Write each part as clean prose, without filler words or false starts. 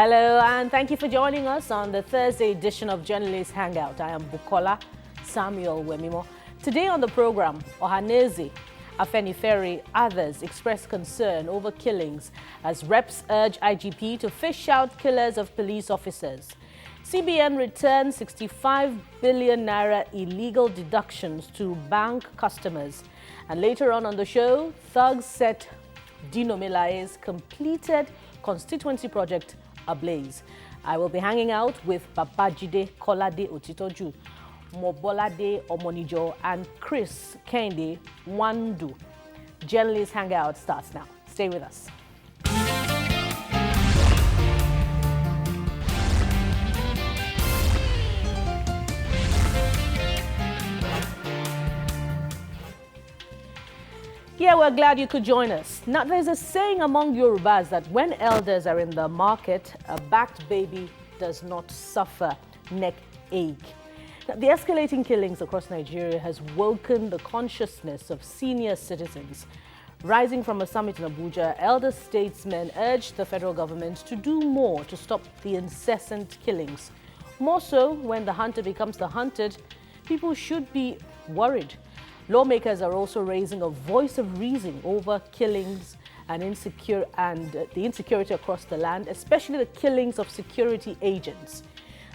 Hello, and thank you for joining us on the Thursday edition of Journalist Hangout. I am Bukola Samuel Wemimo. Today on the program, Ohaneze, Afenifere, others express concern over killings as reps urge IGP to fish out killers of police officers. CBN returns 65 billion naira illegal deductions to bank customers. And later on the show, thugs set Dino Melaye's completed constituency project ablaze. I will be hanging out with Babajide Kolade Otitoju, Mobolade Omonijo, and Chris Kende Wandu. Journalist Hangout starts now. Stay with us. Yeah, we're glad you could join us. Now, there's a saying among Yorubas that when elders are in the market, a backed baby does not suffer neck ache. Now, the escalating killings across Nigeria has woken the consciousness of senior citizens. Rising from a summit in Abuja, elder statesmen urged the federal government to do more to stop the incessant killings. More so, when the hunter becomes the hunted, people should be worried. Lawmakers are also raising a voice of reason over killings and the insecurity across the land, especially the killings of security agents.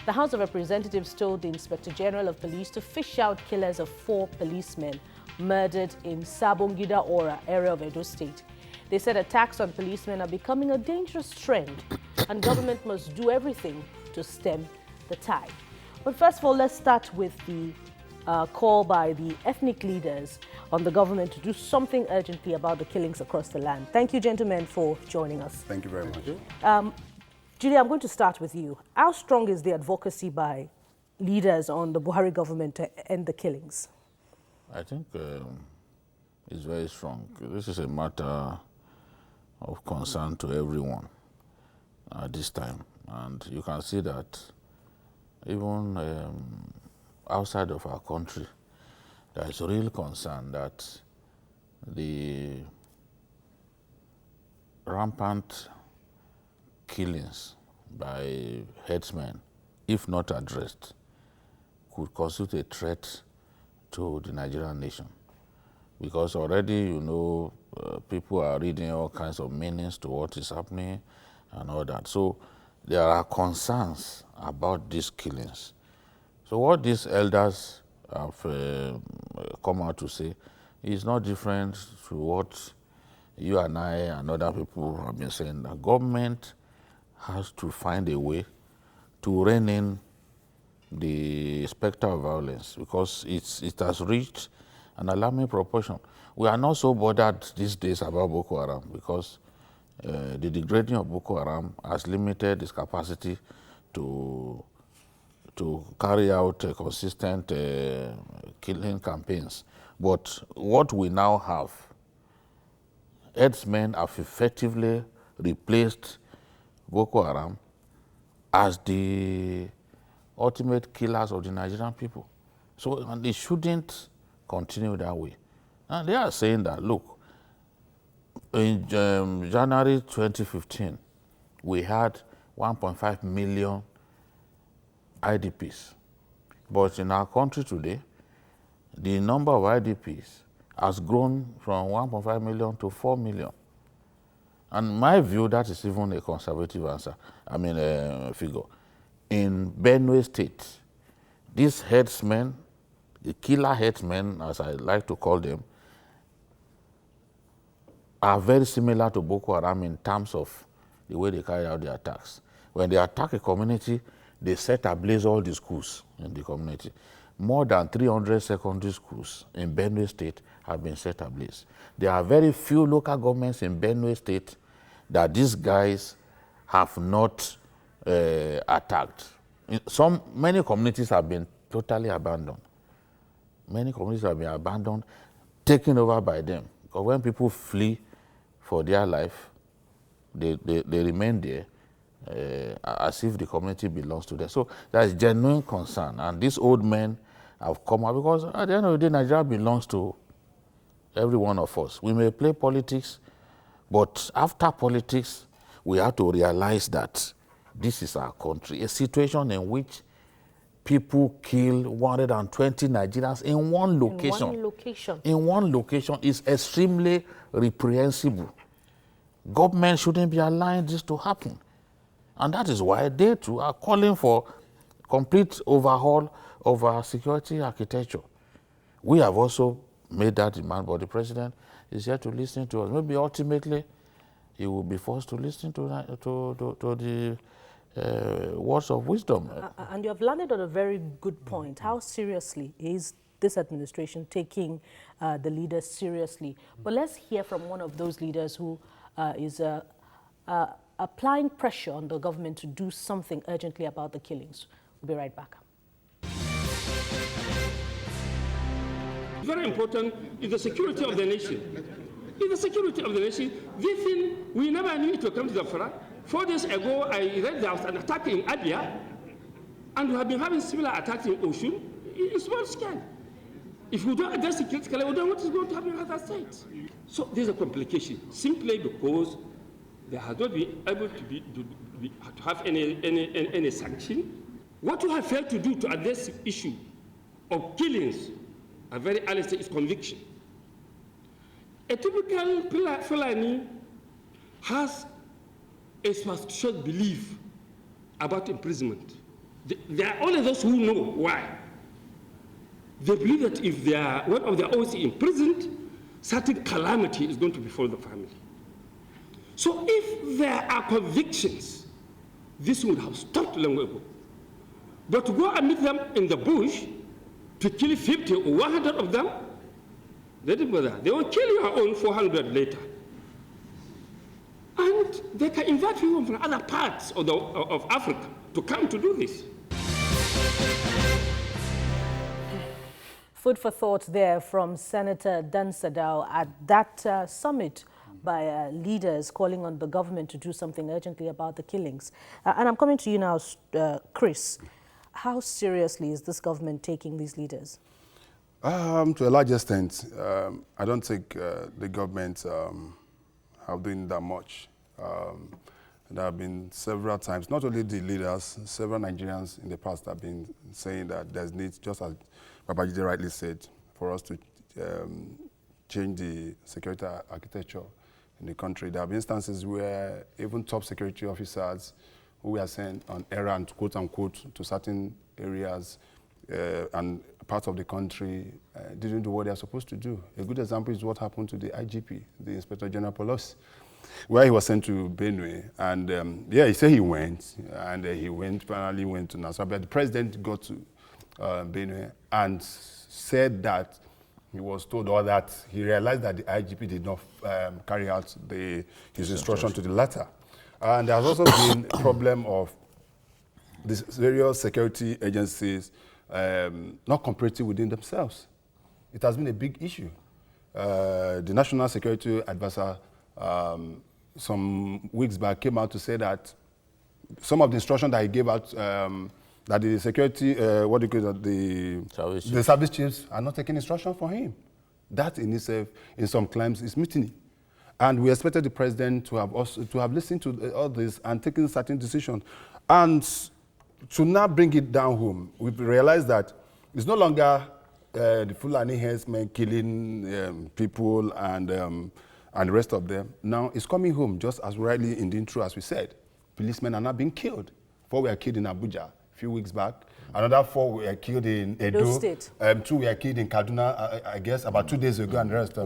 The House of Representatives told the Inspector General of Police to fish out killers of 4 policemen murdered in Sabongida Ora area of Edo State. They said attacks on policemen are becoming a dangerous trend and government must do everything to stem the tide. But first of all, let's start with the call by the ethnic leaders on the government to do something urgently about the killings across the land. Thank you, gentlemen, for joining us. Thank you very much. Julia, I'm going to start with you. How strong is the advocacy by leaders on the Buhari government to end the killings? I think it's very strong. This is a matter of concern to everyone at this time. And you can see that even outside of our country, there is a real concern that the rampant killings by headsmen, if not addressed, could constitute a threat to the Nigerian nation. Because already, people are reading all kinds of meanings to what is happening and all that. So there are concerns about these killings. So what these elders have come out to say is not different to what you and I and other people have been saying. The government has to find a way to rein in the specter of violence because it has reached an alarming proportion. We are not so bothered these days about Boko Haram because the degrading of Boko Haram has limited its capacity to carry out consistent killing campaigns. But what we now have, headsmen have effectively replaced Boko Haram as the ultimate killers of the Nigerian people. So and they shouldn't continue that way. And they are saying that, look, in January 2015, we had 1.5 million IDPs. But in our country today, the number of IDPs has grown from 1.5 million to 4 million. And in my view, that is even a conservative figure. In Benue State, these headsmen, the killer headsmen, as I like to call them, are very similar to Boko Haram in terms of the way they carry out their attacks. When they attack a community, they set ablaze all the schools in the community. More than 300 secondary schools in Benue State have been set ablaze. There are very few local governments in Benue State that these guys have not attacked. Many communities have been totally abandoned. Many communities have been abandoned, taken over by them. Because when people flee for their life, they remain there as if the community belongs to them. So there is genuine concern. And these old men have come out because at the end of the day, Nigeria belongs to every one of us. We may play politics, but after politics, we have to realize that this is our country, a situation in which people kill 120 Nigerians in one location. In one location. In one location is extremely reprehensible. Government shouldn't be allowing this to happen. And that is why they too are calling for complete overhaul of our security architecture. We have also made that demand, but the president is here to listen to us. Maybe ultimately he will be forced to listen to the words of wisdom. And you have landed on a very good point. How seriously is this administration taking the leaders seriously? But let's hear from one of those leaders who is applying pressure on the government to do something urgently about the killings. We'll be right back. Very important is the security of the nation. It's the security of the nation. This thing, we never knew it would come to the front. 4 days ago, I read there was an attack in Abia, and we have been having similar attacks in Oshun. It's small scale. If we don't address it critically, we don't know what is going to happen in other states. So there's a complication, simply because they have not been able to have any sanction. What we have failed to do to address the issue of killings at very early stage is conviction. A typical Fulani has a superstitious belief about imprisonment. There are only those who know why. They believe that if they are one of their own imprisoned, certain calamity is going to befall the family. So if there are convictions, this would have stopped long ago. But to go and meet them in the bush, to kill 50 or 100 of them, they didn't bother. They will kill your own 400 later. And they can invite people from other parts of Africa to come to do this. Food for thought there from Senator Dan Sadao at that summit by leaders calling on the government to do something urgently about the killings. And I'm coming to you now, Chris. How seriously is this government taking these leaders? To a large extent, I don't think the government have done that much. There have been several times, not only the leaders, several Nigerians in the past have been saying that there's need, just as Babajide rightly said, for us to change the security architecture in the country. There have been instances where even top security officers who were sent on errand, quote unquote, to certain areas and parts of the country didn't do what they're supposed to do. A good example is what happened to the IGP, the Inspector General Police, where he was sent to Benue. And yeah, he said he went, and finally went to Nassau. But the president got to Benue and said that he was told, or that he realized that the IGP did not carry out his instruction to the letter. And there has also been a problem of these various security agencies not cooperating within themselves. It has been a big issue. The National Security Advisor some weeks back came out to say that some of the instructions that he gave out, that the security, the service chiefs are not taking instruction for him. That in itself, in some claims, is mutiny. And we expected the president to have listened to all this and taken certain decisions. And to now bring it down home, we've realized that it's no longer the Fulani herdsmen killing people and the rest of them. Now it's coming home, just as rightly indeed true as we said. Policemen are not being killed. 4 were killed in Abuja a few weeks back. Another 4 were killed in Edo. State. 2 were killed in Kaduna, I guess, about 2 days ago, and the rest of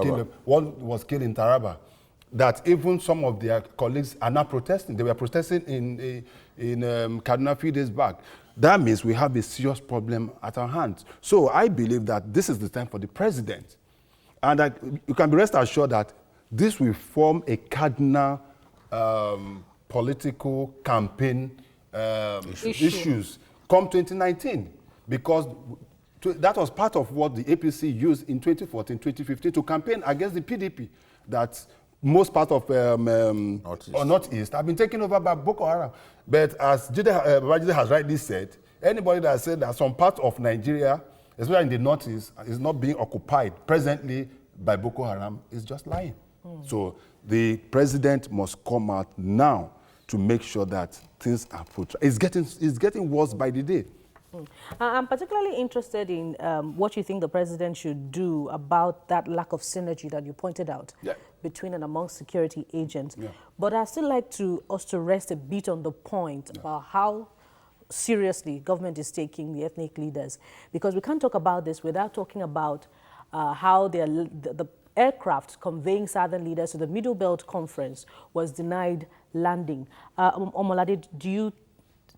them. One was killed in Taraba. That even some of their colleagues are now protesting. They were protesting in Kaduna a few days back. That means we have a serious problem at our hands. So I believe that this is the time for the president. And that you can be rest assured that this will form a cardinal political campaign issues come 2019, because that was part of what the APC used in 2014, 2015 to campaign against the PDP, that most part of Northeast have been taken over by Boko Haram. But as Babajide has rightly said, anybody that said that some part of Nigeria, especially in the Northeast, is not being occupied presently by Boko Haram is just lying. So the president must come out now to make sure that things are put. It's getting worse by the day. I'm particularly interested in what you think the president should do about that lack of synergy that you pointed out between and among security agents. But I'd still like us to rest a bit on the point about how seriously government is taking the ethnic leaders, because we can't talk about this without talking about how the aircraft conveying Southern leaders to the Middle Belt Conference was denied landing. Omolade, do you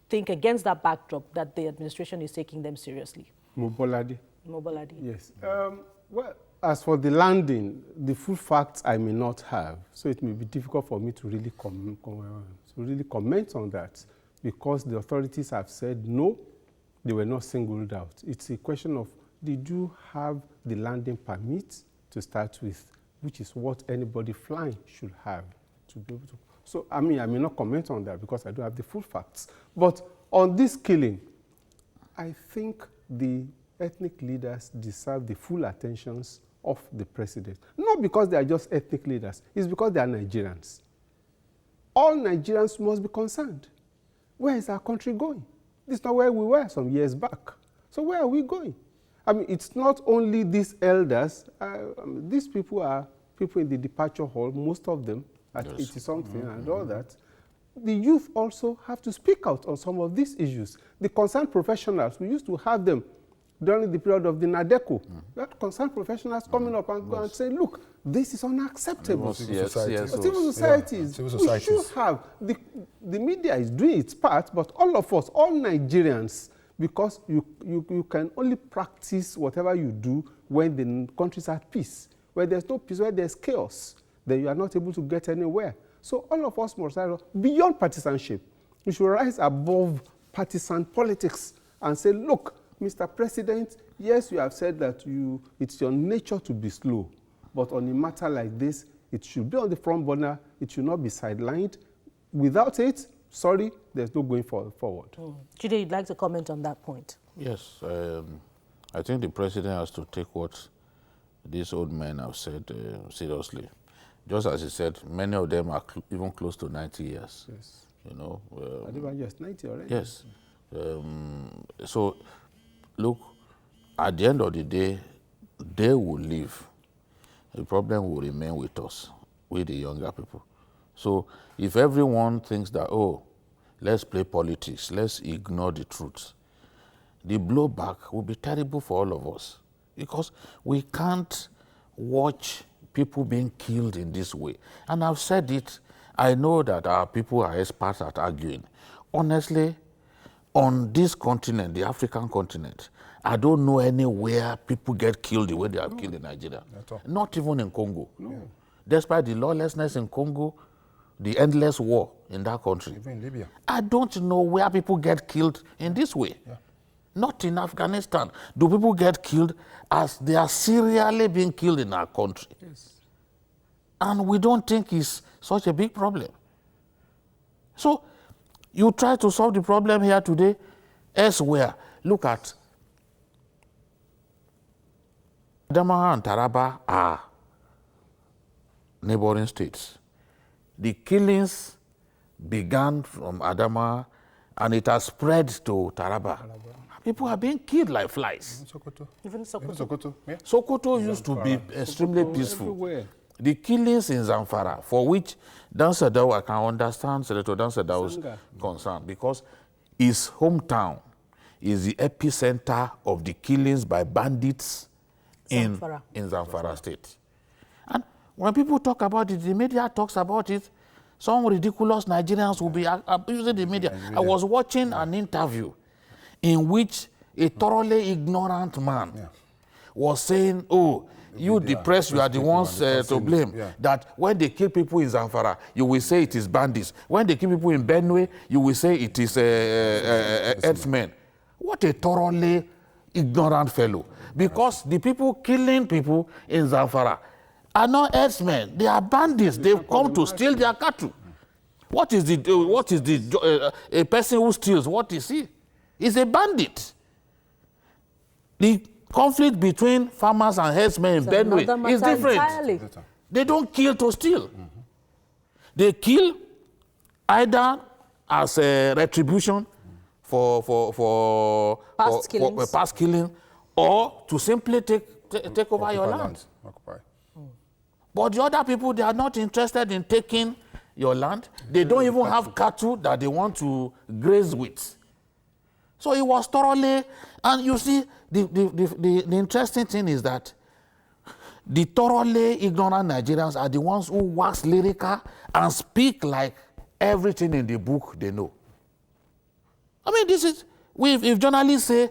think against that backdrop that the administration is taking them seriously? Mobolade. Yes. Well, as for the landing, the full facts I may not have, so it may be difficult for me to really comment on that, because the authorities have said no, they were not singled out. It's a question of, did you have the landing permit to start with, which is what anybody flying should have to be able to. So, I may not comment on that because I don't have the full facts. But on this killing, I think the ethnic leaders deserve the full attentions of the president. Not because they are just ethnic leaders, it's because they are Nigerians. All Nigerians must be concerned. Where is our country going? This is not where we were some years back. So where are we going? I mean, it's not only these elders. These people are people in the departure hall, most of them at 80-something and all that. The youth also have to speak out on some of these issues. The concerned professionals, we used to have them during the period of the NADECO. That concerned professionals coming up and go and say, look, this is unacceptable. Civil societies. We should have. The media is doing its part, but all of us, all Nigerians, because you can only practice whatever you do when the country is at peace. Where there's no peace, where there's chaos, then you are not able to get anywhere. So all of us must rise beyond partisanship. We should rise above partisan politics and say, look, Mr. President, yes, you have said that it's your nature to be slow, but on a matter like this, it should be on the front burner. It should not be sidelined. Without it, sorry, there's no going forward. Jide, you'd like to comment on that point? Yes. I think the president has to take what these old men have said seriously. Just as he said, many of them are even close to 90 years. Yes. You know. Are they just 90 already? Yes. So, look, at the end of the day, they will leave. The problem will remain with us, with the younger people. So if everyone thinks that, oh, let's play politics, let's ignore the truth, the blowback will be terrible for all of us, because we can't watch people being killed in this way. And I've said it, I know that our people are experts at arguing. Honestly, on this continent, the African continent, I don't know anywhere people get killed the way they are killed in Nigeria. Not even in Congo. No. Despite the lawlessness in Congo, the endless war in that country. Even in Libya. I don't know where people get killed in this way. Yeah. Not in Afghanistan. Do people get killed as they are serially being killed in our country? Yes. And we don't think it's such a big problem. So you try to solve the problem here today, elsewhere. Look at Adamawa and Taraba are neighboring states. The killings began from Adamawa and it has spread to Taraba. People are being killed like flies. Even Sokoto. Yeah. Sokoto used to be extremely peaceful. Everywhere. The killings in Zamfara, for which Dan Sadao, I can understand Senator Dan Sadao's concern, because his hometown is the epicenter of the killings by bandits in Zamfara State. And when people talk about it, the media talks about it, some ridiculous Nigerians will be abusing the media. I was watching an interview in which a thoroughly ignorant man was saying, oh, you the press, you are the ones to blame. Yeah. That when they kill people in Zamfara, you will say it is bandits. When they kill people in Benue, you will say it is herdsmen. What a thoroughly ignorant fellow. Because the people killing people in Zamfara are not herdsmen. They are bandits. They've come to steal their cattle. What is a person who steals? What is he? He's a bandit. The conflict between farmers and herdsmen in Benue is different. Entirely. They don't kill to steal. They kill either as a retribution for past killing, or to simply take over your land. Occupy. But the other people, they are not interested in taking your land. They don't even have cattle that they want to graze with. So it was thoroughly, and you see, the interesting thing is that the thoroughly ignorant Nigerians are the ones who wax lyrical and speak like everything in the book they know. I mean, this is, if journalists say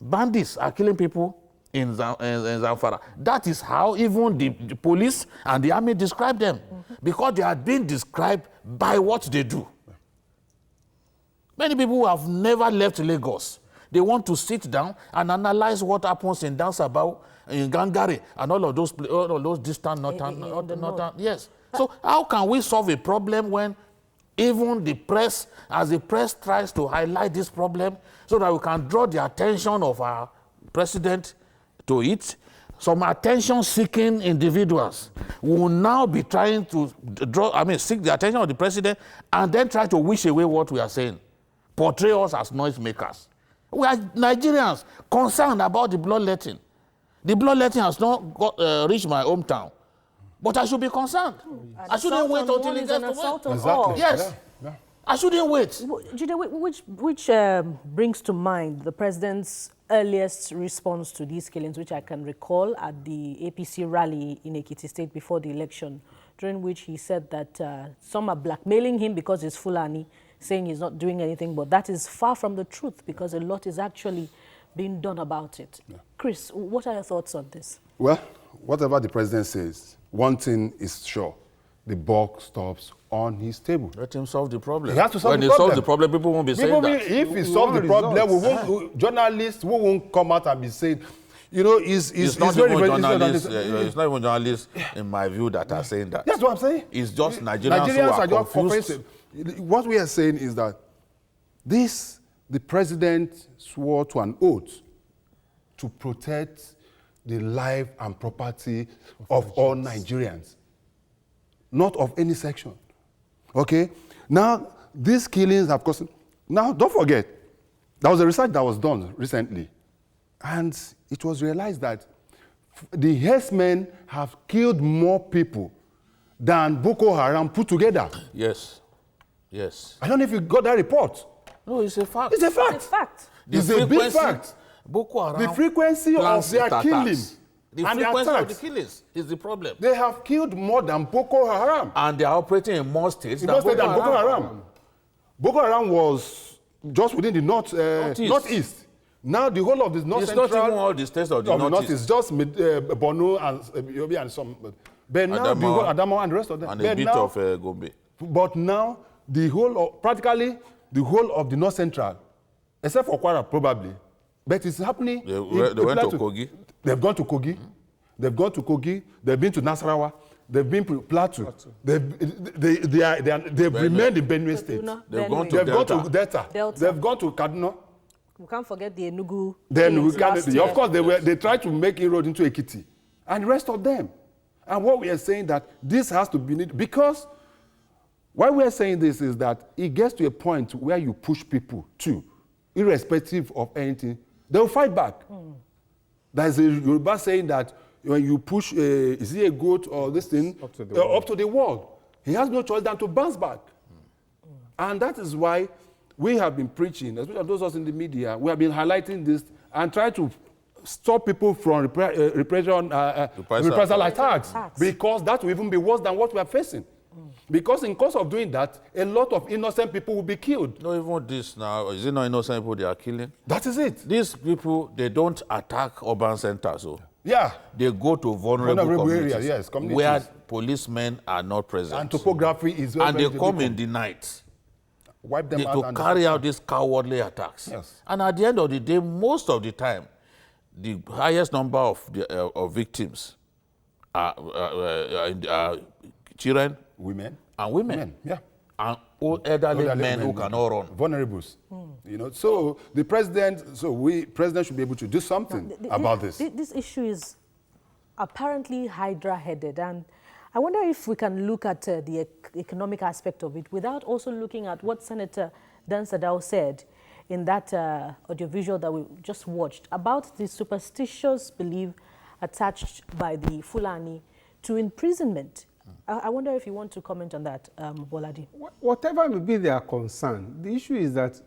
bandits are killing people in Zamfara, that is how even the police and the army describe them, because they are being described by what they do. Many people who have never left Lagos, they want to sit down and analyze what happens in Dansabao, in Gangare, and all of those distant northern. Yes. So how can we solve a problem when even the press, as the press tries to highlight this problem so that we can draw the attention of our president to it, some attention-seeking individuals will now be trying to seek the attention of the president and then try to wish away what we are saying, portray us as noisemakers. We are Nigerians concerned about the bloodletting. The bloodletting has not reached my hometown, but I should be concerned. I shouldn't wait until it gets to me. Exactly. Yes. Yeah. I shouldn't wait. Jide, which brings to mind the president's earliest response to these killings, which I can recall at the APC rally in Ekiti State before the election, during which he said that some are blackmailing him because he's Fulani, saying he's not doing anything, but that is far from the truth because a lot is actually being done about it. Yeah. Chris, what are your thoughts on this? Well, whatever the president says, one thing is sure, the buck stops on his table. Let him solve the problem. He has to solve the problem. When he solves the problem, people won't be saying that. If he solves the problem, journalists won't come out and be saying, you know, it's not even journalists. It's not even journalists, in my view, that are saying that. That's what I'm saying. It's just Nigerians who are just confused. What we are saying is that the president swore to an oath to protect the life and property of all Nigerians, not of any section. Okay? Now, these killings have caused... Now, don't forget, there was a research that was done recently, and it was realized that the herdsmen have killed more people than Boko Haram put together. Yes. Yes. I don't know if you got that report. No, it's a fact. It's a fact. It's a fact. It's a big fact. Boko Haram, the frequency of their killing, the frequency of the killings is the problem. They have killed more than Boko Haram. And they are operating in more states than Boko Haram. Boko Haram was just within the northeast. Now the whole of the north central... It's not even all the states of the northeast. It's just Borno and Yobe and some... But now the whole Adamawa and the rest of them. And a bit of Gombe. But now practically the whole of the north central, except for Kwara probably, but it's happening. They went to Kogi. They've gone to Kogi. They've gone to Kogi. They've been to Nasarawa. They've been to Plateau. They've remained in Benue State. They've gone to Delta. They've gone to Kaduna. We can't forget the Enugu. Then we can. Of course, they tried to make inroad into Ekiti, and the rest of them. And what we are saying that this has to be needed because why we are saying this is that it gets to a point where you push people to, irrespective of anything, they will fight back. There's a Yoruba saying that when you push, is he a goat or this thing, up to the wall, he has no choice than to bounce back. And that is why we have been preaching, especially those of us in the media, we have been highlighting this and try to stop people from reprisal attacks, because that will even be worse than what we are facing. Because in course of doing that, a lot of innocent people will be killed. No, even this now, is it not innocent people they are killing? That is it. These people, they don't attack urban centers. So yeah. They go to vulnerable areas, yes, communities, where policemen are not present. And topography is very, and they come in the night. Wipe them out to carry out these cowardly attacks. Yes. And at the end of the day, most of the time, the highest number of victims are children, women, and women. Yeah. And old elderly men who cannot run. Vulnerables. You know, so the president, president should be able to do something about this. This issue is apparently hydra-headed, and I wonder if we can look at the economic aspect of it without also looking at what Senator Dan Sadao said in that audiovisual that we just watched about the superstitious belief attached by the Fulani to imprisonment. I wonder if you want to comment on that, Boladi. Whatever may be their concern, the issue is that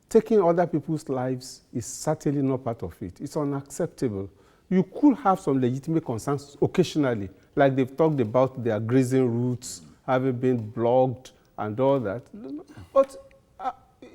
taking other people's lives is certainly not part of it. It's unacceptable. You could have some legitimate concerns occasionally, like they've talked about their grazing routes having been blocked and all that. But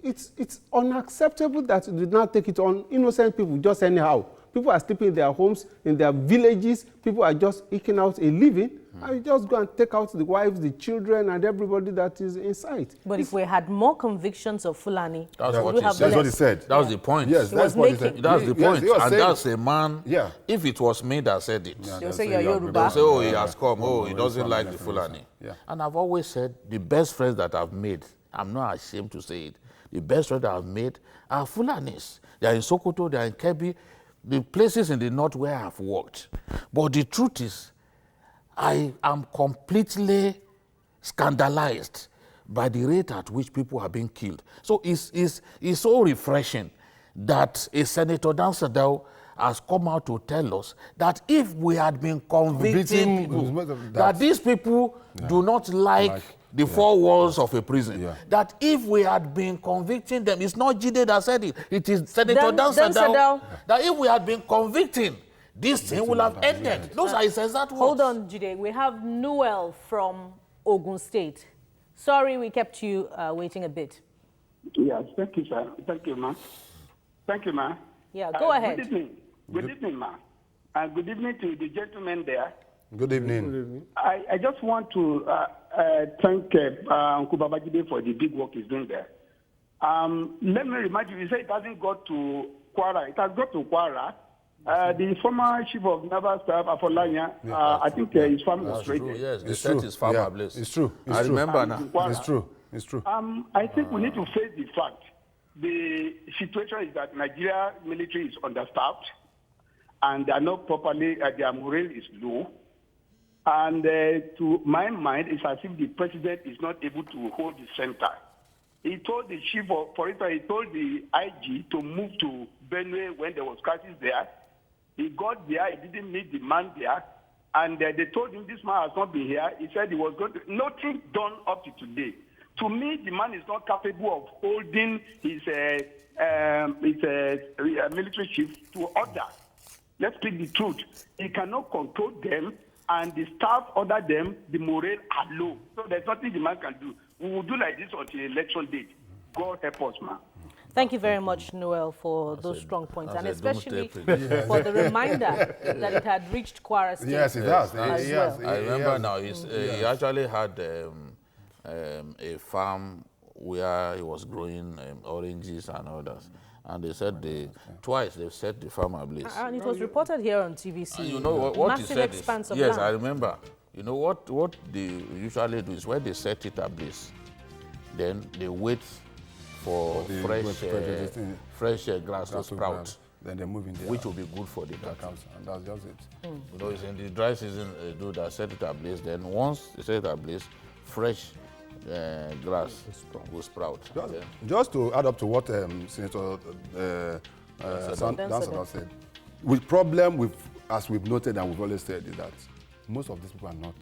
it's unacceptable that you did not take it on innocent people just anyhow. People are sleeping in their homes, in their villages. People are just eking out a living. And you just go and take out the wives, the children, and everybody that is inside. But if we had more convictions of Fulani, that's what he said. That was the point. Yes, that's what he said. That's the point. Yes, and that's a man. Yeah. If it was me that said it, they'll say you're Yoruba. they'll say, oh, he has come. Oh, he doesn't like the Fulani. Yeah. And I've always said the best friends that I've made, I'm not ashamed to say it, the best friends that I've made are Fulanis. They are in Sokoto, they are in Kebbi, the places in the north where I've worked. But the truth is, I am completely scandalized by the rate at which people are being killed. So it's so refreshing that a Senator Dan Sadao has come out to tell us that if we had been convicting people, that these people do not like the four walls of a prison, that if we had been convicting them, it's not Jide that said it, it is Senator Dan Sadao, that if we had been convicting, this thing will have ended. Those are his exact words. Hold on, Jide. We have Noel from Ogun State. Sorry we kept you waiting a bit. Yes, thank you, sir. Thank you, ma. Thank you, ma. Yeah, go ahead. Good evening. Good evening, ma. And good evening to the gentleman there. Good evening. I just want to thank Uncle Babajide for the big work he's doing there. Let me remind you, you say it hasn't got to Kwara. It has got to Kwara. The former chief of naval staff, Afolanya, I think his farm was raided. Yes, they set his farm ablaze. It's true. I remember now. It's true. It's true. I think we need to face the fact. The situation is that Nigeria military is understaffed, and they are not properly, their morale is low. And to my mind, it's as if the president is not able to hold the center. He told the chief of, for instance, he told the IG to move to Benue when there was crisis there. He got there, he didn't meet the man there, and they told him this man has not been here. He said he was going to, nothing done up to today. To me, the man is not capable of holding his military chief to order. Let's speak the truth. He cannot control them, and the staff order them, the morale are low. So there's nothing the man can do. We will do like this until election date. God help us, man. Thank you very much, Noel, for those strong points, and especially for the reminder that it had reached Kwara State. Yes, it has. I remember now, he actually had a farm where he was growing oranges and others. And they said twice they've set the farm ablaze. And it was reported here on TVC. And you know what Massive he said expanse is, of yes, land. I remember. You know what they usually do is when they set it ablaze, then they wait for fresh grass to sprout. Then they move in there, which will be good for the cattle. And that's just it. You know, it's in the dry season, do that, set it ablaze. Then once they set it ablaze, fresh grass will sprout. Just to add up to what Senator Dan Sadao said, with problem, as we've noted and we've always said, is that most of these people are not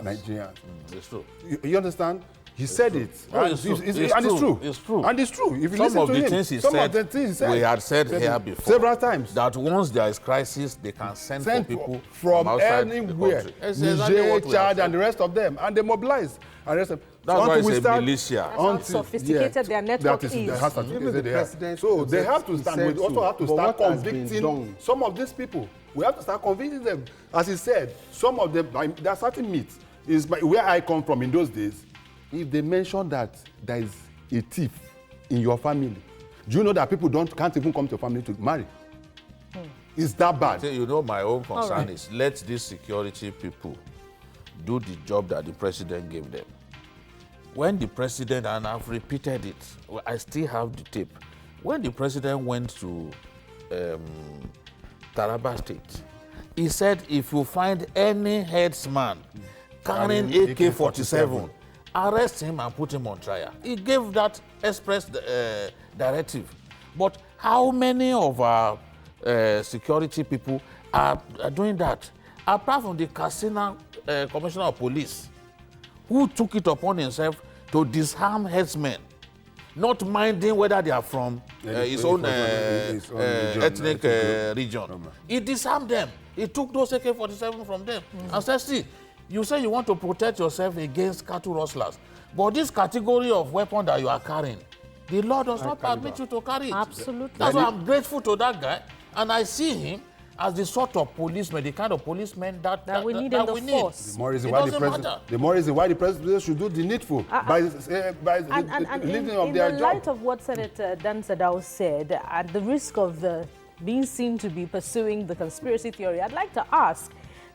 Nigerians. It's true. You understand? He said it. And it's true. It's true. And it's true. If you Some listen of to the him, things he some said, of the things he said, we had said here before. Several times. That once there is crisis, they can send for people from outside anywhere. the country. Niger, Chad, and the rest of them. And they mobilize. And that's why it's a militia. That's how sophisticated their network is. So they have to stand. We also have to start convicting some of these people. We have to start convicting them. As he said, some of them, there are certain myths. Is where I come from in those days. If they mention that there is a thief in your family, do you know that people can't even come to your family to marry? It's that bad. You know, my own concern is let these security people do the job that the president gave them. When the president, and I've repeated it, I still have the tape. When the president went to Taraba State, He said, if you find any headsman carrying AK-47, arrest him and put him on trial. He gave that express directive. But how many of our security people are doing that? Apart from the Katsina Commissioner of Police, who took it upon himself to disarm headsmen, not minding whether they are from his own ethnic region. He disarmed them. He took those AK-47 from them and said, see, you say you want to protect yourself against cattle rustlers, but this category of weapon that you are carrying, the law does not permit you to carry it. Absolutely. That's why I'm grateful to that guy, and I see him as the sort of policeman, the kind of policeman that we need in the force. The more reason why the president should do the needful by leading of their job. In light of what Senator Dan Sadao said, at the risk of being seen to be pursuing the conspiracy theory, I'd like to ask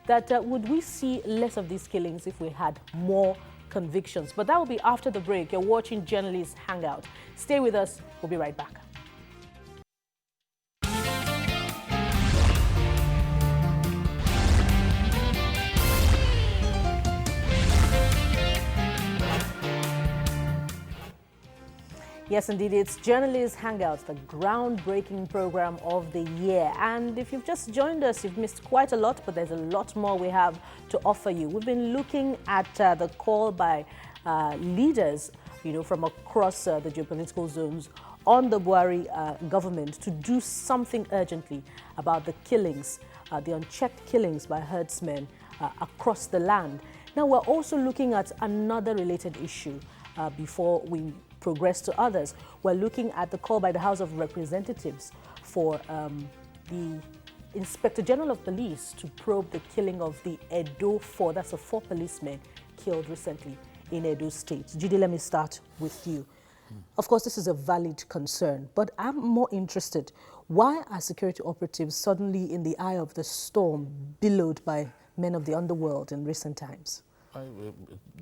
that would we see less of these killings if we had more convictions? But that will be after the break. You're watching Journalists Hangout. Stay with us. We'll be right back. Yes, indeed, it's Journalists Hangout, the groundbreaking program of the year. And if you've just joined us, you've missed quite a lot, but there's a lot more we have to offer you. We've been looking at the call by leaders, from across the geopolitical zones on the Buhari government to do something urgently about the killings, the unchecked killings by herdsmen across the land. Now, we're also looking at another related issue before we progress to others. We're looking at the call by the House of Representatives for the Inspector General of Police to probe the killing of the Edo 4. That's 4 policemen killed recently in Edo State. Judy, let me start with you. Of course, this is a valid concern, but I'm more interested. Why are security operatives suddenly in the eye of the storm, billowed by men of the underworld in recent times?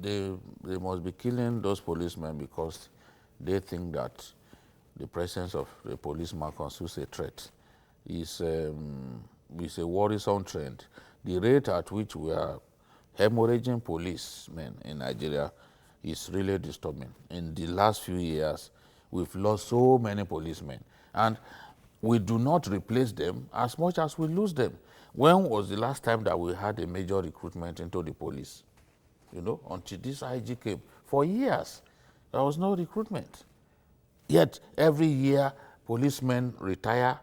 They must be killing those policemen because they think that the presence of the policeman constitutes a threat. It's a worrisome trend. The rate at which we are hemorrhaging policemen in Nigeria is really disturbing. In the last few years, we've lost so many policemen, and we do not replace them as much as we lose them. When was the last time that we had a major recruitment into the police? Until this IG came. For years, there was no recruitment. Yet, every year, policemen retire,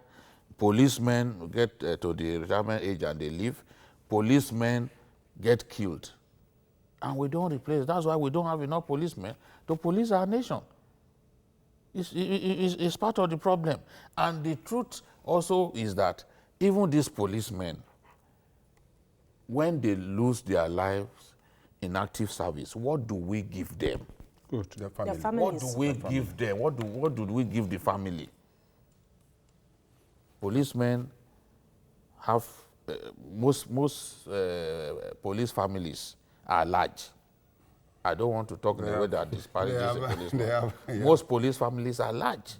policemen get to the retirement age and they leave, policemen get killed. And we don't replace. That's why we don't have enough policemen to police our nation. It's part of the problem. And the truth also is that even these policemen, when they lose their lives in active service, what do we give them? Good. Their families. What do we give them? What do we give the family? Policemen have, most police families are large. I don't want to talk in the way that disparages the policemen. Most police families are large.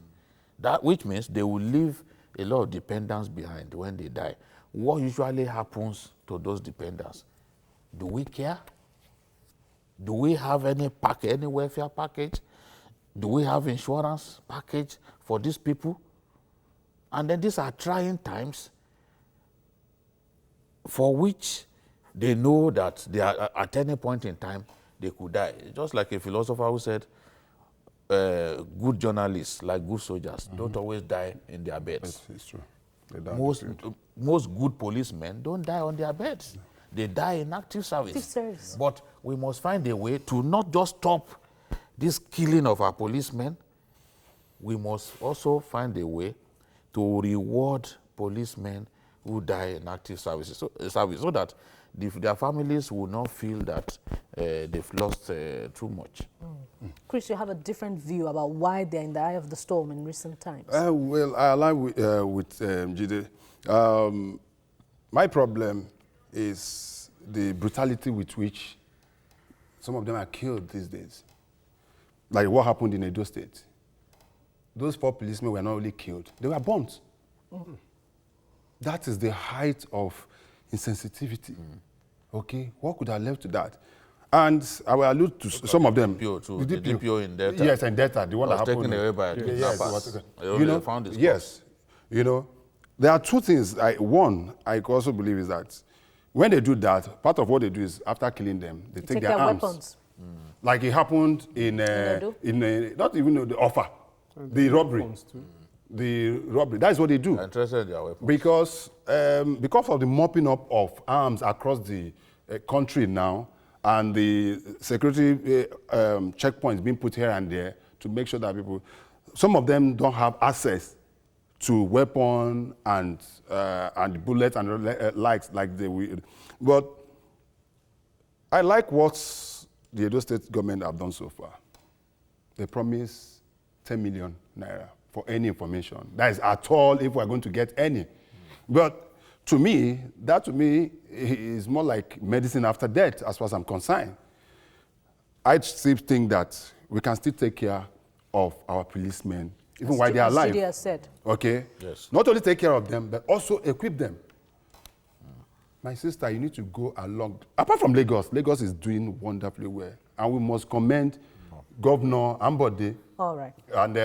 Which means they will leave a lot of dependents behind when they die. What usually happens to those dependents? Do we care? Do we have any welfare package? Do we have insurance package for these people? And then these are trying times for which they know that they are, at any point in time, they could die. Just like a philosopher who said, good journalists, like good soldiers, don't always die in their beds. It's true. Most good policemen don't die on their beds. They die in active service. But we must find a way to not just stop this killing of our policemen. We must also find a way to reward policemen who die in active service so that their families will not feel that they've lost too much. Chris, you have a different view about why they're in the eye of the storm in recent times. Well, I align with Jide. My problem is the brutality with which some of them are killed these days. Like what happened in Edo State. Those 4 policemen were not only killed, they were burnt. That is the height of insensitivity. Okay, what could have led to that? And I will allude to some of them. DPO too. The DPO in Delta. Yes, in Delta, the one that was happened. taken away by Yes, kidnappers. you know, Found his yes, you know, there are two things. One, I also believe is that when they do that, part of what they do is after killing them, they take their arms. Weapons. Like it happened in not even the offer, the robbery. The robbery. That's what they do. Interested in their weapons. Because of the mopping up of arms across the country now, and the security checkpoints being put here and there to make sure that people, some of them don't have access to weapon and bullets and likes like they will. But I like what the Edo State government have done so far. They promise 10 million naira for any information. That is at all if we're going to get any. But to me, that is more like medicine after death as far as I'm concerned. I still think that we can still take care of our policemen even while they are alive. As said. Okay? Yes. Not only take care of them, but also equip them. My sister, you need to go along. Apart from Lagos, Lagos is doing wonderfully well. And we must commend Governor Ambode. All right. And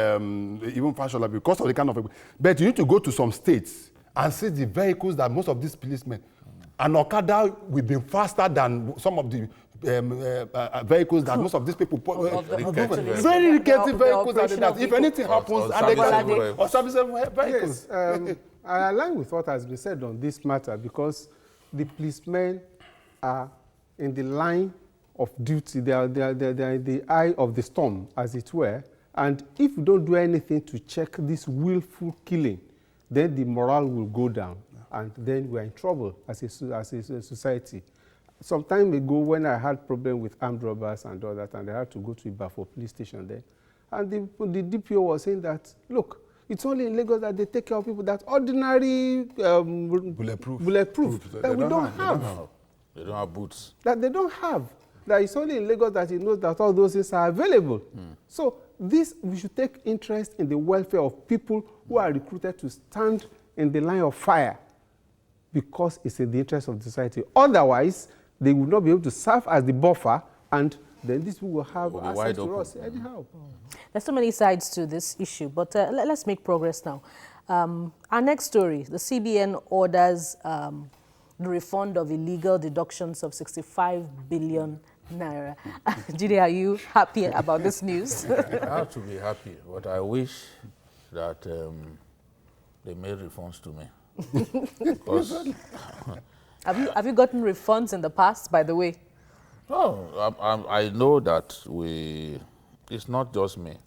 even Fashola because of the kind of... But you need to go to some states and see the vehicles that most of these policemen... An Okada will be faster than some of the vehicles that most of these people... Very rickety vehicles. That if anything happens... Or service vehicles. Yes, I align with what has been said on this matter because the policemen are in the line of duty. They are in the eye of the storm, as it were. And if we don't do anything to check this willful killing, then the morale will go down. And then we're in trouble as a society. Some time ago, when I had problem with armed robbers and all that, and I had to go to Ibafo police station there, and the DPO was saying that, look, it's only in Lagos that they take care of people that ordinary bulletproof that we don't have. They don't have boots. That they don't have. That it's only in Lagos that he knows that all those things are available. So we should take interest in the welfare of people who are recruited to stand in the line of fire because it's in the interest of the society. Otherwise, they will not be able to serve as the buffer, and then these people will have access to us anyhow. There's so many sides to this issue, but let's make progress now. Our next story, the CBN orders the refund of illegal deductions of 65 billion naira. Jide, are you happy about this news? I have to be happy, but I wish that they made refunds to me. Have you gotten refunds in the past, by the way? No, I know that it's not just me.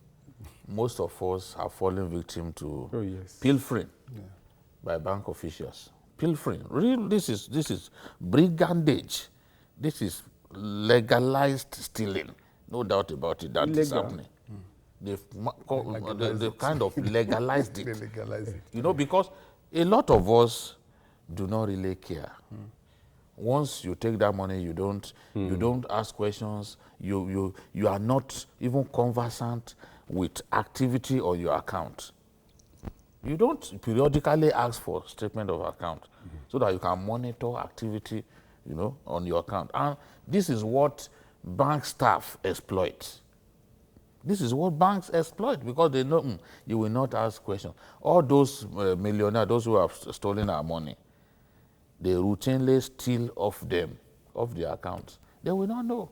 Most of us have fallen victim to pilfering by bank officials. Pilfering. Really, this is brigandage. This is legalized stealing. No doubt about it. That is happening. They've kind of legalized it. You know, because a lot of us do not really care. Once you take that money, you don't ask questions. You are not even conversant with activity on your account. You don't periodically ask for statement of account so that you can monitor activity, you know, on your account. And this is what bank staff exploit. This is what banks exploit because they know you will not ask questions. All those millionaires, those who have stolen our money, they routinely steal off them, off their accounts. They will not know.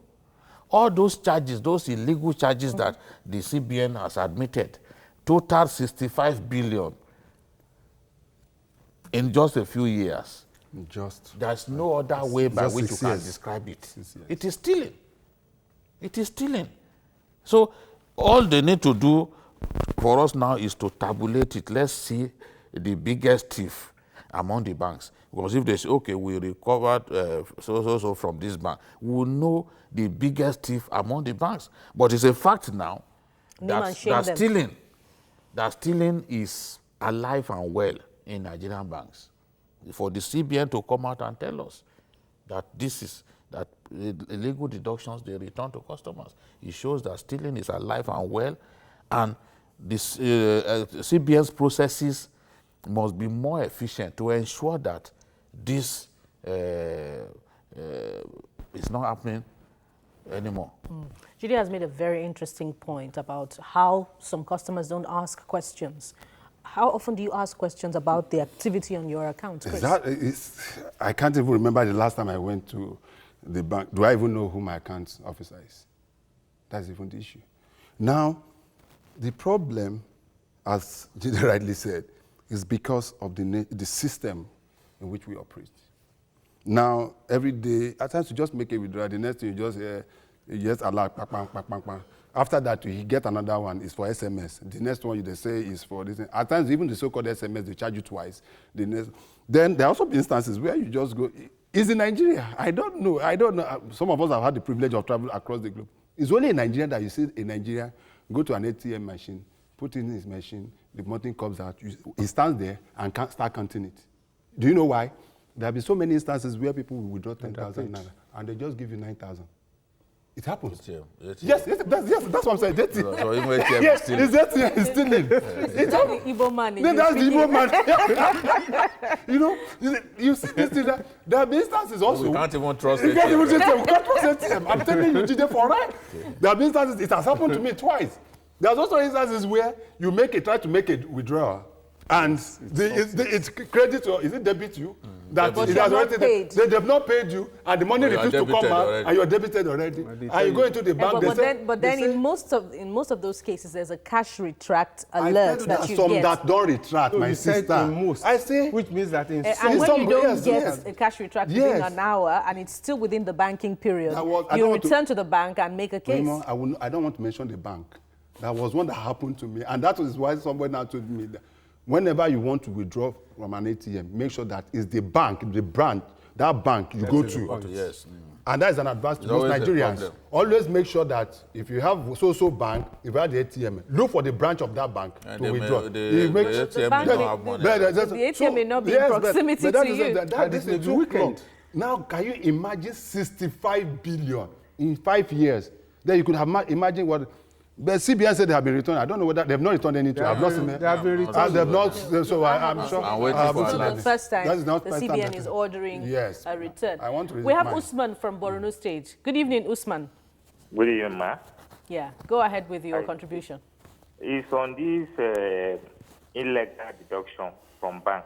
All those charges, those illegal charges that the CBN has admitted, total 65 billion in just a few years. There's no other way by which you can describe it. It is stealing. It is stealing. So all they need to do for us now is to tabulate it. Let's see the biggest thief among the banks. Because if they say, okay, we recovered so from this bank, we will know the biggest thief among the banks. But it's a fact now that stealing is alive and well in Nigerian banks. For the CBN to come out and tell us that that illegal deductions they return to customers, it shows that stealing is alive and well, and this CBN's processes must be more efficient to ensure that this it's not happening anymore. Judy has made a very interesting point about how some customers don't ask questions. How often do you ask questions about the activity on your account, Chris? I can't even remember the last time I went to the bank. Do I even know who my account officer is? That's even the issue. Now, the problem, as Judy rightly said, is because of the system in which we operate. Now, every day, at times you just make a withdrawal, the next thing you just hear, you just alert, bang, bang, bang, bang, bang. After that, you get another one, it's for SMS. The next one they say is for this. At times, even the so-called SMS, they charge you twice. Then there are also instances where you just go, is in Nigeria? I don't know. Some of us have had the privilege of traveling across the globe. It's only in Nigeria that you see a Nigerian go to an ATM machine, put in his machine, the money comes out, he stands there and can't start counting it. Do you know why? There have been so many instances where people will withdraw 10,000 naira and they just give you 9,000. It happens. ATM. Yes, that's what I'm saying. So even ATM Yes, is still it's ATM, it's still in. That's the Igbo man. That's the Igbo man. You know, you see this thing, there have been instances also. we can't even trust You can't even ATM. say we can't trust ATM. I'm telling you, DJ, for right. There have been instances, it has happened to me twice. There's also instances where you try to make a withdrawal, and it's credit or is it debit you? That But it you're has not already paid. they have not paid you, and the money But you are refused to come debited out, already. and you're debited already. And you go into the bank. But then in most of those cases, there's a cash retract I alert tell that you some get. that don't retract, So my you said sister. in most, I say, which means that in And some, when some- you don't yes, get yes. a cash retract within Yes. an hour and it's still within the banking period, I you don't want to- return to the bank and make a case. Raymond, I don't want to mention the bank. That was one that happened to me, and that was why somebody now told me that whenever you want to withdraw from an ATM, make sure that it's the bank, the branch, that bank you go to. Yes. And that is an advice to It's most always a Nigerians. problem. Always make sure that if you have so bank, if you have the ATM, look for the branch of that bank And to they withdraw. the You make- ATM bank may may- not have money. The ATM may not be in proximity but that to is- you. That And this it may is be too weekend. long. Now, can you imagine 65 billion in 5 years? Then you could have imagine what. But CBN said they have been returned. I don't know whether they have not returned anything. I've not seen it. They have been returned. They have not. So I'm sure. I'm waiting I for haven't It's seen not it. the first time That is not the first time CBN that- is ordering Yes. a return. I want to We have mine. Usman from Borno State. Good evening, Usman. Good evening, ma. Yeah, go ahead with your Hi. contribution. It's on this illegal deduction from bank.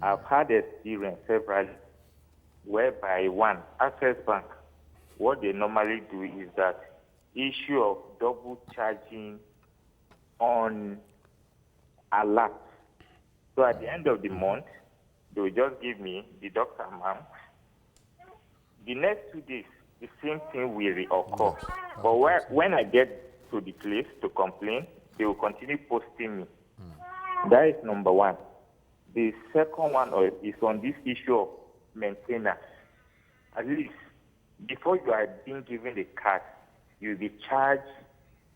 I've had experience several whereby one, Access Bank, what they normally do is that issue of double charging on alert. So at the end of the month, they will just give me deduct amount. The next 2 days, the same thing will reoccur. But when I get to the place to complain, they will continue posting me. That is number one. The second one is on this issue of maintenance. At least before you are being given the card, you'll be charged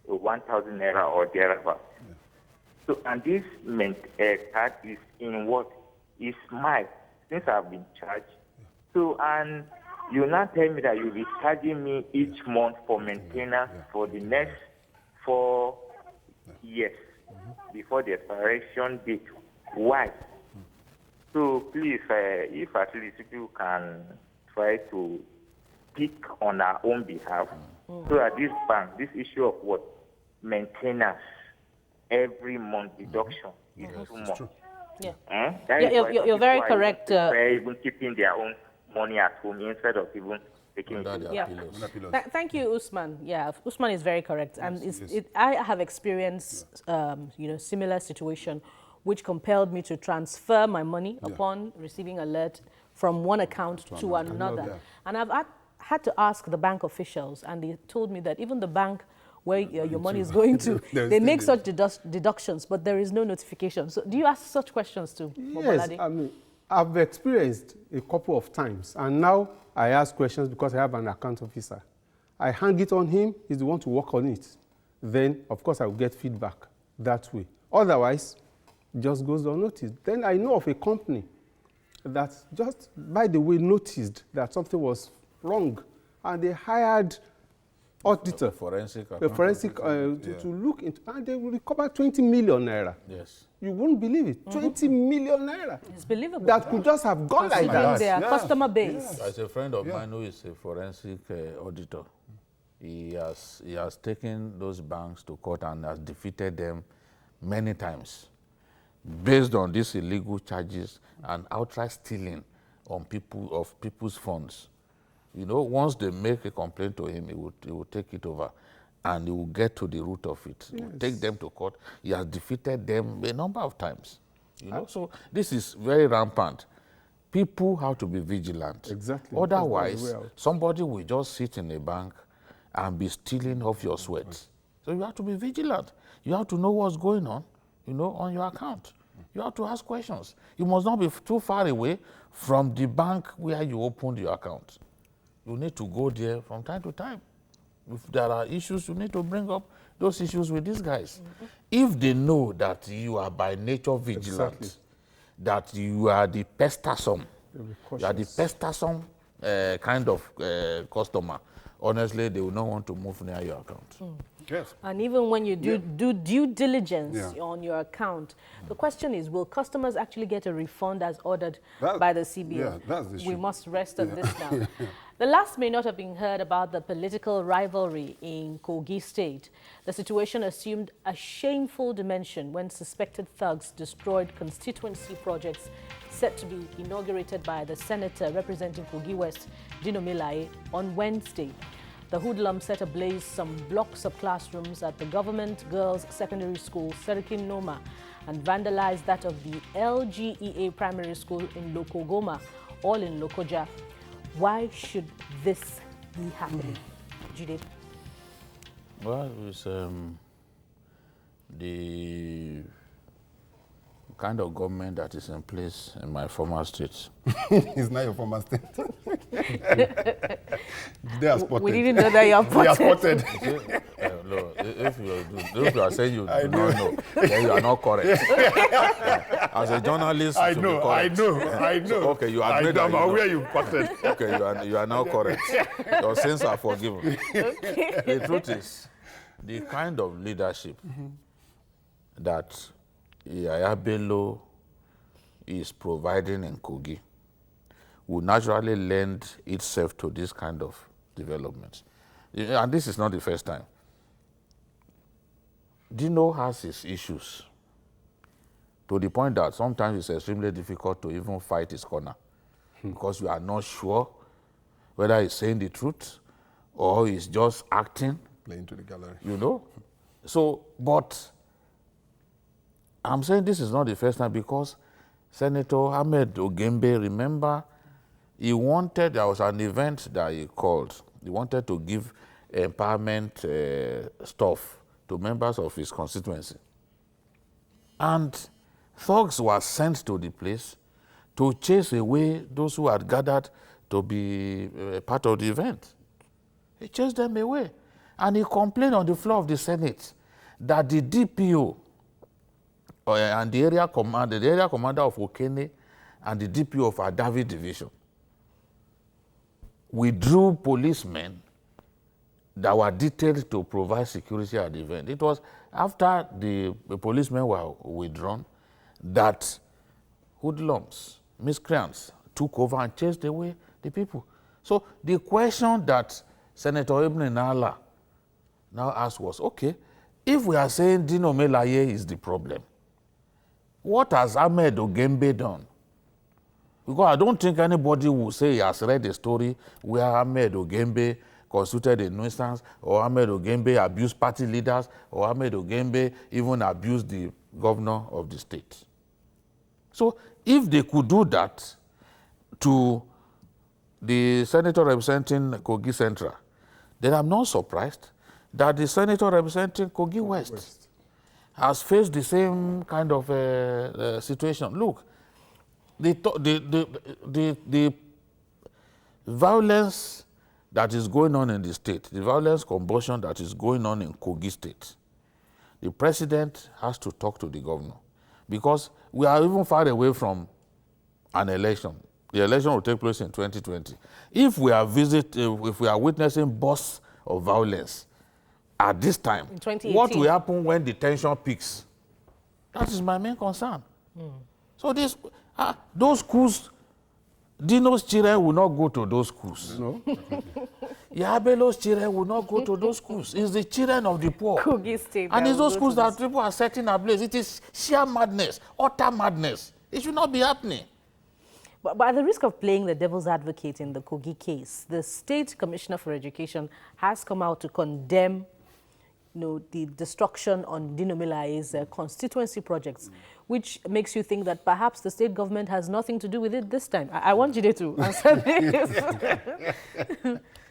1,000 naira or thereabout. So, and this card is in what? Is mine, since I've been charged. So, and you now tell me that you'll be charging me each month for maintenance for the next 4 years before the expiration date. Why? So please, if at least you can try to speak on our own behalf, so that this bank, this issue of what? Maintenance, every month deduction is too much. Yeah. That Yeah, is why you're some very people are correct, prefer even keeping their own money at home instead of even taking it Under to their the pillows. Thank you, Usman. Yeah, Usman is very correct, and I have experienced, similar situation, which compelled me to transfer my money upon receiving alert from one account to another. And I've had to ask the bank officials, and they told me that even the bank where your money is going to, they make such deductions, but there is no notification. So do you ask such questions too? Yes, Bobolade? I mean, I've experienced a couple of times, and now I ask questions because I have an account officer. I hang it on him, he's the one to work on it. Then, of course, I will get feedback that way. Otherwise, it just goes unnoticed. Then I know of a company that just, by the way, noticed that something was wrong, and they hired auditor, Forensic. a forensic to look into, and they will recover 20 million naira. Yes. You wouldn't believe it. 20 million naira. It's believable. That could just have gone like Considering that. their customer base. As a friend of mine who is a forensic auditor, he has taken those banks to court and has defeated them many times based on these illegal charges and outright stealing on people's funds. You know, once they make a complaint to him, he will take it over and he will get to the root of it. He will take them to court. He has defeated them a number of times. You know, so this is very rampant. People have to be vigilant. Exactly. Otherwise, somebody will just sit in a bank and be stealing off your sweat. So you have to be vigilant. You have to know what's going on, you know, on your account. You have to ask questions. You must not be too far away from the bank where you opened your account. You need to go there from time to time. If there are issues, you need to bring up those issues with these guys. If they know that you are by nature vigilant, that you are the pestersome, you are the pestersome kind of customer, honestly, they will not want to move near your account. Yes. And even when you do due diligence on your account, the question is, will customers actually get a refund as ordered by the CBN? Yeah, that's the issue. We must rest on this now. The last may not have been heard about the political rivalry in Kogi State. The situation assumed a shameful dimension when suspected thugs destroyed constituency projects set to be inaugurated by the senator representing Kogi West, Dino Melaye, on Wednesday. The hoodlums set ablaze some blocks of classrooms at the Government Girls Secondary School, Serikin Noma, and vandalized that of the LGEA Primary School in Lokogoma, all in Lokoja. Why should this be happening? Jide? Well, it's the kind of government that is in place in my former state. It's not your former state. They are spotted. We didn't know that you are They are spotted. spotted. No, if you are saying you do not know, then you are not correct. As a journalist, I to know, be correct. I know. So, okay, you admit that I'm you know. aware you spotted. Okay, you are now correct. Your sins are forgiven. Okay. The truth is, the kind of leadership that Yaya Bello is providing in Kogi will naturally lend itself to this kind of developments. And this is not the first time. Dino has his issues to the point that sometimes it's extremely difficult to even fight his corner because you are not sure whether he's saying the truth or he's just acting. Playing to the gallery. You know? So, but I'm saying this is not the first time because Senator Ahmed Ogembe, remember, he wanted, there was an event that he called. He wanted to give empowerment stuff to members of his constituency. And thugs were sent to the place to chase away those who had gathered to be part of the event. He chased them away. And he complained on the floor of the Senate that the DPO and the area commander of Okene and the DPO of Adavi Division withdrew policemen that were detailed to provide security at the event. It was after the policemen were withdrawn that hoodlums, miscreants, took over and chased away the people. So the question that Senator Ibn Nala now asked was, okay, if we are saying Dino Melaye is the problem, what has Ahmed Ogembe done? Because I don't think anybody will say he has read a story where Ahmed Ogembe constituted a nuisance, or Ahmed Ogembe abused party leaders, or Ahmed Ogembe even abused the governor of the state. So if they could do that to the senator representing Kogi Central, then I'm not surprised that the senator representing Kogi West has faced the same kind of situation. Look, the violence that is going on in the state, the violence combustion that is going on in Kogi State, the president has to talk to the governor because we are even far away from an election. The election will take place in 2020. If we are witnessing bursts of violence at this time. In 2018. What will happen when the tension peaks? That is my main concern. So those schools, Dino's children will not go to those schools. No. Yabelo's children will not go to those schools. It's the children of the poor. Kogi State. And it's those schools that people are setting ablaze. It is sheer madness, utter madness. It should not be happening. But at the risk of playing the devil's advocate in the Kogi case, the State Commissioner for Education has come out to condemn the destruction on Dino Melaye's constituency projects, which makes you think that perhaps the state government has nothing to do with it this time. I want Jide to answer this.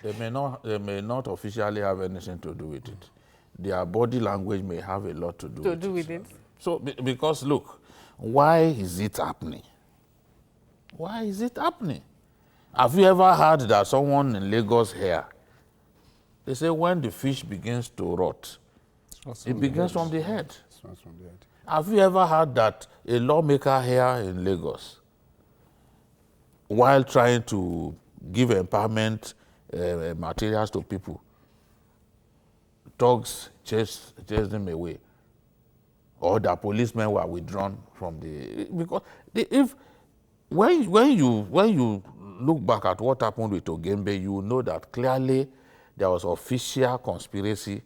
They may not officially have anything to do with it. Their body language may have a lot to do with it. So, because look, why is it happening? Why is it happening? Have you ever heard that someone in Lagos here, they say when the fish begins to rot, it begins from the head. Have you ever heard that a lawmaker here in Lagos, while trying to give empowerment materials to people, dogs chased them away, or the policemen were withdrawn from because when you look back at what happened with Ogembe, you know that clearly there was official conspiracy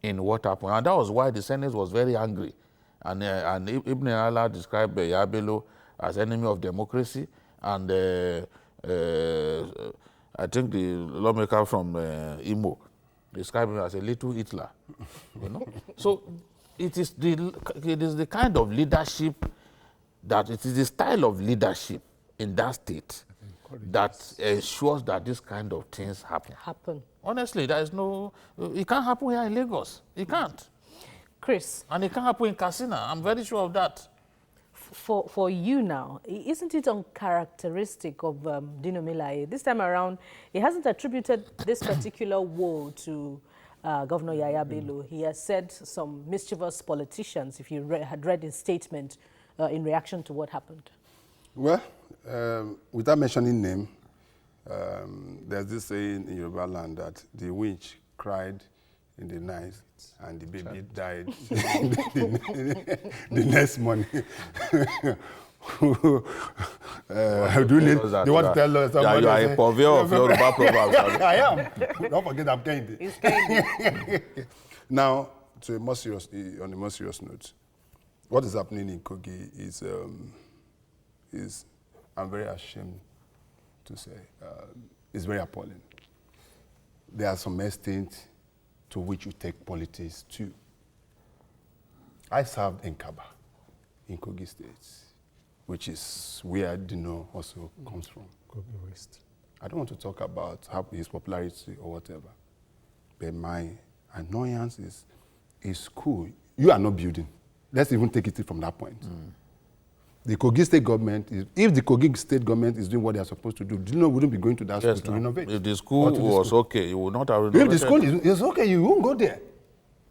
in what happened, and that was why the Senate was very angry, and Ibn Allah described Yabelo as enemy of democracy, and I think the lawmaker from Imo described him as a little Hitler, So it is the kind of leadership that it is the style of leadership in that state that ensures that this kind of things happen. Honestly, there is it can't happen here in Lagos. It can't. Chris. And it can't happen in Katsina. I'm very sure of that. For you now, isn't it uncharacteristic of Dino Melaye? This time around, he hasn't attributed this particular woe to Governor Yaya Bello. He has said some mischievous politicians, if you had read his statement, in reaction to what happened. Well, without mentioning name, there's this saying in Yoruba land that the witch cried in the night and the baby died the next morning. Do you want to tell us somebody? You are a purveyor of Yoruba proverbs. I am. Don't forget I'm Kehinde. Now, on a more serious note, what is happening in Kogi is I'm very ashamed to say, it's very appalling. There are some extent to which you take politics too. I served in Kaba, in Kogi State, which is where Dino also comes from. Kogi West. I don't want to talk about his popularity or whatever, but my annoyance is school. You are not building. Let's even take it from that point. The Kogi State government, if the Kogi State government is doing what they are supposed to do, Dino wouldn't be going to that school to renovate. If the school was okay, you would not have renovated. If the school is okay, you won't go there.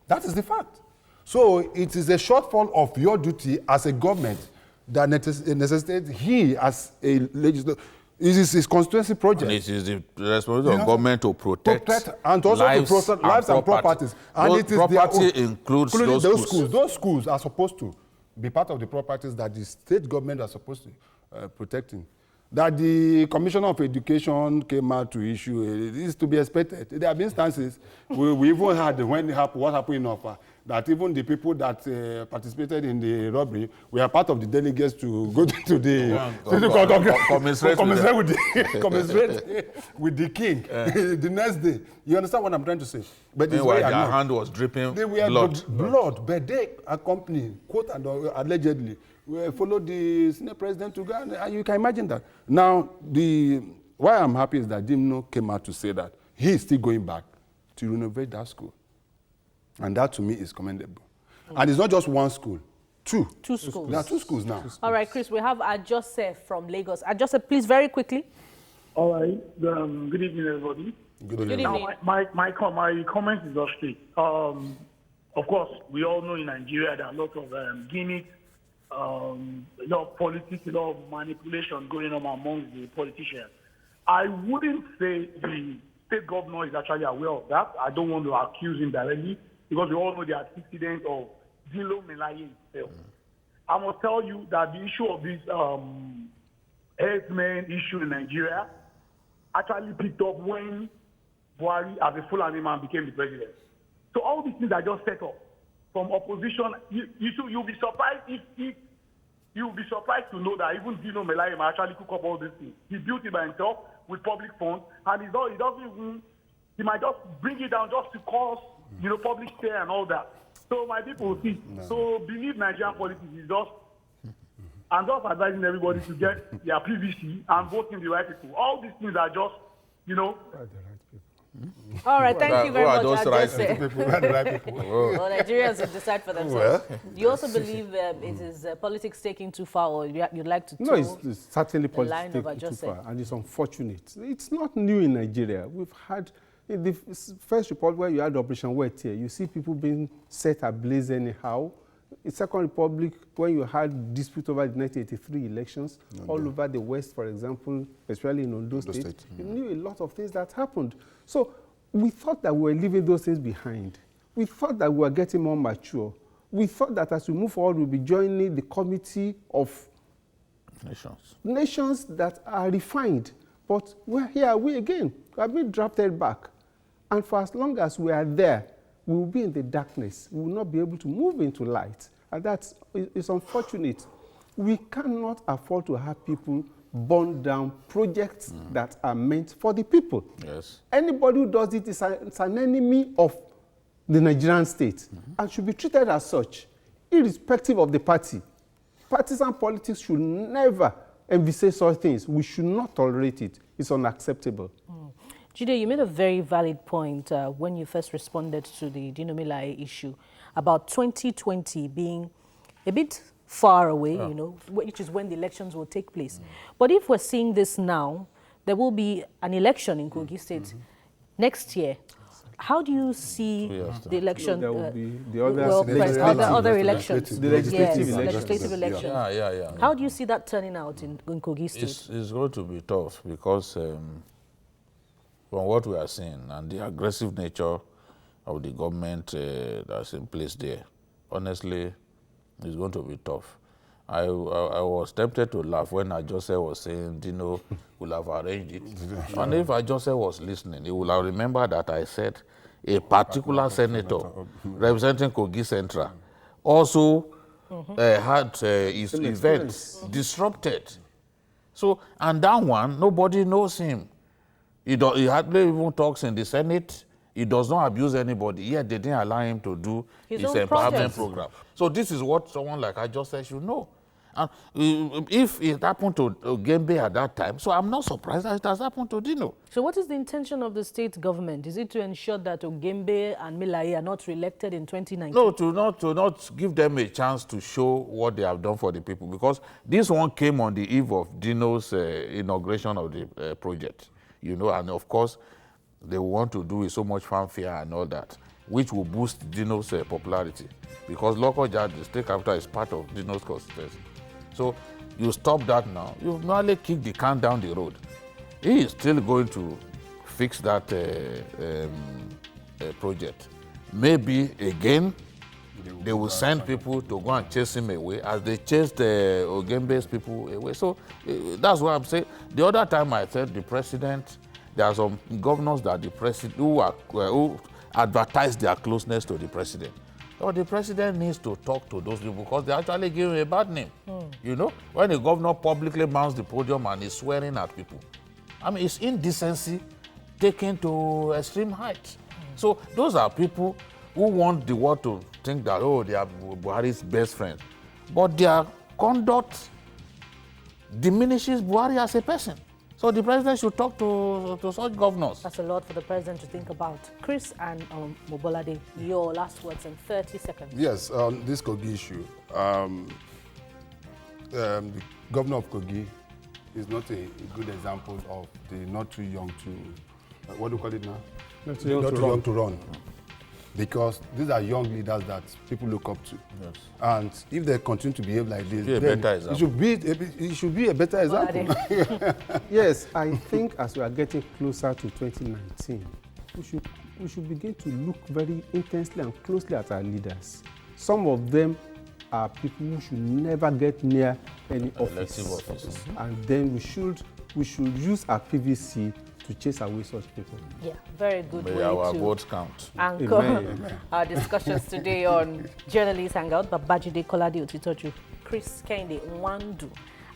That is the fact. So it is a shortfall of your duty as a government that necessitates he as a legislator. It is his constituency project. And it is the responsibility of government to protect and also lives, to protect lives and properties. And those it is property includes those schools. Those schools are supposed to be part of the properties that the state government are supposed to protecting. That the Commissioner of Education came out to issue, it is to be expected. There have been instances, we even had what happened in Offa, that even the people that participated in the robbery were part of the delegates to go to the commiserate with the king the next day. You understand what I'm trying to say? But meanwhile, their hand was dripping blood, but they accompanied, quote and allegedly, followed the Senate president to Ghana. And you can imagine that. Now, why I'm happy is that Dino came out to say that he is still going back to renovate that school. And that, to me, is commendable. And it's not just one school, two. Two schools. There are two schools now. All right, Chris, we have Ajose from Lagos. Ajose, please, very quickly. All right. Good evening, everybody. Good evening. Now, my comment is just straight. Of course, we all know in Nigeria there are a lot of gimmicks, a lot of politics, a lot of manipulation going on among the politicians. I wouldn't say the state governor is actually aware of that. I don't want to accuse him directly because we all know the antecedent of Dilo Melaye itself. I must tell you that the issue of this herdsmen issue in Nigeria actually picked up when Buhari, as a Fulani man, became the president. So all these things are just set up from opposition. You'll be surprised if you'll be surprised to know that even Dino Melaye actually cook up all these things. He built it by himself with public funds, and he doesn't even. He might just bring it down just to cause, public share and all that. So my people see. So believe Nigerian politics is just. I'm just advising everybody to get their PVC and vote in the right people. All these things are just, All right, thank you very much. Those right people? Right people. Well, Nigerians will decide for themselves. You also believe it is politics taking too far, or you'd like to? No, it's certainly politics taking too far, and it's unfortunate. It's not new in Nigeria. We've had in the First Republic where you had Operation Wet here. You see people being set ablaze anyhow. In Second Republic, when you had dispute over the 1983 elections, all over the West, for example, especially in Ondo State, you knew a lot of things that happened. So we thought that we were leaving those things behind. We thought that we were getting more mature. We thought that as we move forward, we'll be joining the committee of nations that are refined. But here are we again. We have been drafted back. And for as long as we are there, we will be in the darkness. We will not be able to move into light. And it's unfortunate. We cannot afford to have people burn down projects that are meant for the people. Yes. Anybody who does it is an enemy of the Nigerian state and should be treated as such, irrespective of the party. Partisan politics should never envisage such things. We should not tolerate it. It's unacceptable. Jide, you made a very valid point when you first responded to the Dino Melaye issue about 2020 being a bit far away, which is when the elections will take place. But if we're seeing this now, there will be an election in Kogi State next year. How do you see the election? There will be the other elections. The legislative elections. Yeah. How do you see that turning out in Kogi State? It's going to be tough because from what we are seeing and the aggressive nature of the government that's in place there, honestly, it's going to be tough. I was tempted to laugh when Ajose was saying, Dino will have arranged it. And if Ajose was listening, he will have remembered that I said a particular senator representing Kogi Central also had his events disrupted. So, and that one, nobody knows him. He hardly even talks in the Senate. He does not abuse anybody, yet they didn't allow him to do his empowerment program. So this is what someone like I just said should know. And if it happened to Gembe at that time, so I'm not surprised that it has happened to Dino. So what is the intention of the state government? Is it to ensure that Ogembe and Melaye are not re-elected in 2019? No, to not give them a chance to show what they have done for the people, because this one came on the eve of Dino's inauguration of the project, and of course, they want to do with so much fanfare and all that, which will boost Dino's popularity, because local judge, the state capital, is part of Dino's constituency. So you stop that now, you've not only kicked the can down the road. He is still going to fix that project. Maybe again, they will send people to go and chase him away as they chased Ogembe's people away. So that's what I'm saying. The other time I said the president, there are some governors that the president who advertise their closeness to the president. So the president needs to talk to those people because they actually give him a bad name. When a governor publicly mounts the podium and is swearing at people, I mean, it's indecency taken to extreme heights. So those are people who want the world to think that, they are Buhari's best friends. But their conduct diminishes Buhari as a person. So the president should talk to such governors. That's a lot for the president to think about. Chris and Mobolade, your last words in 30 seconds. Yes, this Kogi issue. The governor of Kogi is not a good example of the not too young to, what do you call it now? Not too young to run. because these are young leaders that people look up to. Yes. And if they continue to behave like this, Be a then better example. it should be a better example. Yes, I think as we are getting closer to 2019, we should begin to look very intensely and closely at our leaders. Some of them are people who should never get near any Elective office. office. And then we should use our PVC to chase away such people. Yeah, very good May way our to votes count. anchor Amen. our discussions today on Journalist Hangout. Babajide Kolade Otitoju, Chris Kende Nwandu,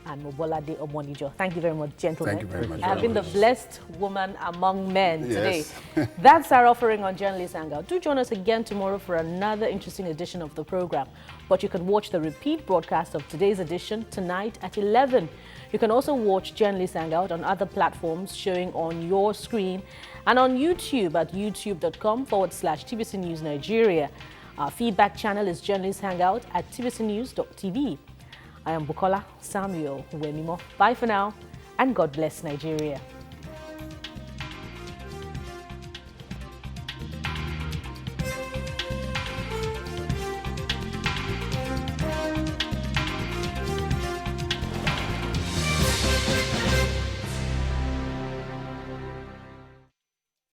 and Mobolade Omonijo. Thank you very much, gentlemen. Thank you very much. I have been the blessed woman among men today. Yes. That's our offering on Journalist Hangout. Do join us again tomorrow for another interesting edition of the program. But you can watch the repeat broadcast of today's edition tonight at 11. You can also watch Journalist Hangout on other platforms showing on your screen and on YouTube at youtube.com/TVC News Nigeria. Our feedback channel is Journalist Hangout at tvcnews.tv. I am Bukola Samuel Wemimo. Bye for now, and God bless Nigeria.